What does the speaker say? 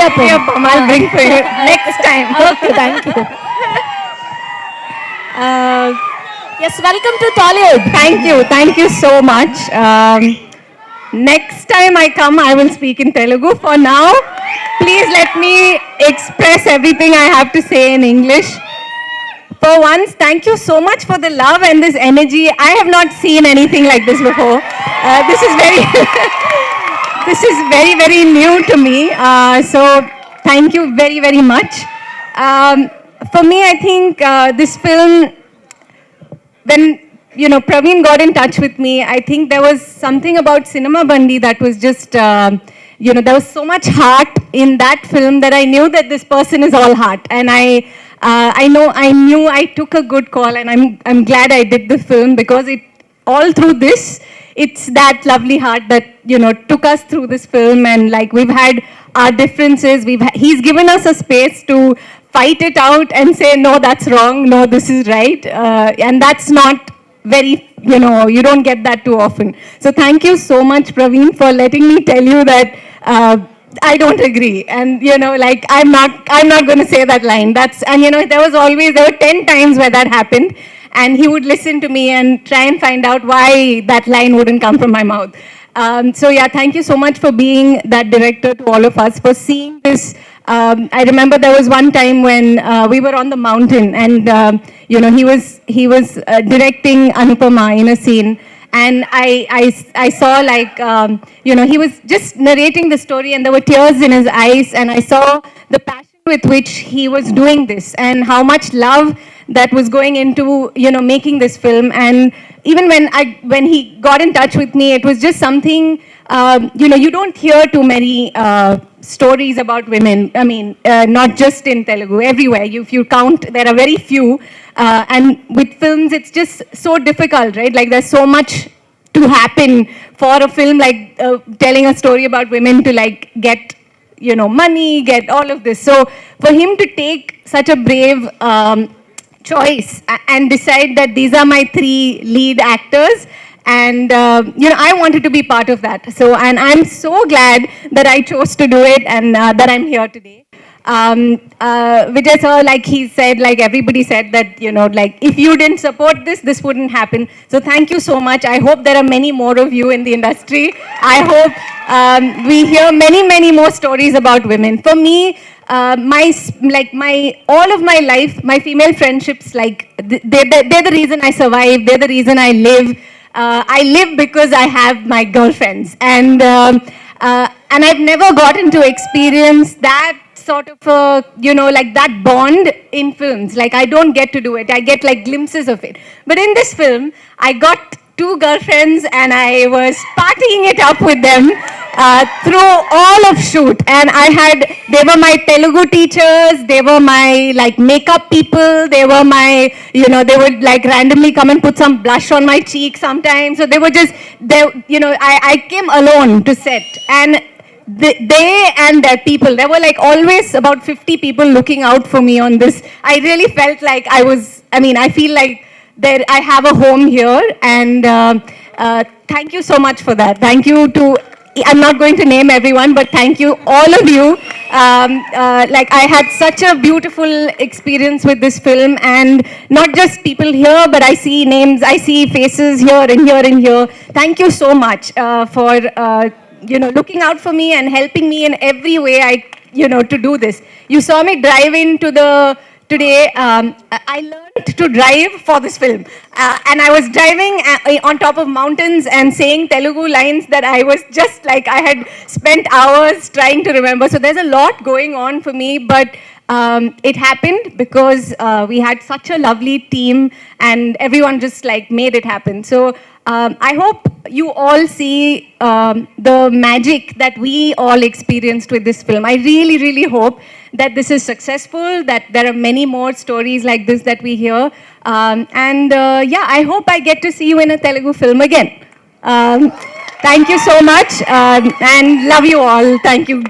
Idiyappam I'll bring for you next time. Okay, thank you. Yes, welcome to Tollywood. Thank you so much. Next time I come, I will speak in Telugu. For now, please let me express everything I have to say in English. For once, thank you so much for the love and this energy. I have not seen anything like this before. This is very, this is very, very new to me. So thank you very, very much. For me, I think this film, when Praveen got in touch with me, I think there was something about Cinema Bandi that was just there was so much heart in that film that I knew that this person is all heart, and I knew I took a good call, and I'm glad I did the film, because it all through this, it's that lovely heart that took us through this film. And like, we've had our differences, he's given us a space to fight it out and say, no, that's wrong, no, this is right, and that's not very, you don't get that too often. So thank you so much, Praveen, for letting me tell you that I don't agree, and like, I'm not going to say that line. And there were 10 times where that happened, and he would listen to me and try and find out why that line wouldn't come from my mouth. So yeah, thank you so much for being that director to all of us, for seeing this. I remember there was one time when we were on the mountain, and he was directing Anupama in a scene, and I saw, like, he was just narrating the story, and there were tears in his eyes, and I saw the passion with which he was doing this, and how much love that was going into making this film. And even when he got in touch with me, it was just something, you don't hear too many stories about women. I mean, not just in Telugu, everywhere. If you count, there are very few. And with films, it's just so difficult, right? Like, there's so much to happen for a film, like telling a story about women, to like get money, get all of this. So for him to take such a brave choice and decide that these are my 3 lead actors, and I wanted to be part of that. So, and I'm so glad that I chose to do it, and that I'm here today. Vijay sir, like he said, like everybody said, that like, if you didn't support this wouldn't happen. So thank you so much. I hope there are many more of you in the industry. I hope we hear many more stories about women. For me, all of my life, my female friendships, like they're the reason I survive. They're the reason I live. I live because I have my girlfriends, and I've never gotten to experience that sort of like that bond in films. Like, I don't get to do it. I get like glimpses of it. But in this film, I got 2 girlfriends, and I was partying it up with them through all of shoot. And they were my Telugu teachers, they were my like makeup people, they were my, they would like randomly come and put some blush on my cheek sometimes. So they were just, I came alone to set, and they and their people, there were like always about 50 people looking out for me on this. I really felt like I feel like that I have a home here, and thank you so much for that. Thank you to, I'm not going to name everyone, but thank you, all of you. Like, I had such a beautiful experience with this film, and not just people here, but I see names, I see faces here and here and here. Thank you so much for looking out for me and helping me in every way to do this. You saw me drive into today. I learned to drive for this film, and I was driving on top of mountains and saying Telugu lines that I was just like, I had spent hours trying to remember. So there's a lot going on for me, but it happened because we had such a lovely team, and everyone just like made it happen. So I hope you all see the magic that we all experienced with this film. I really hope that this is successful, that there are many more stories like this that we hear. Yeah, I hope I get to see you in a Telugu film again. Thank you so much, and love you all. Thank you.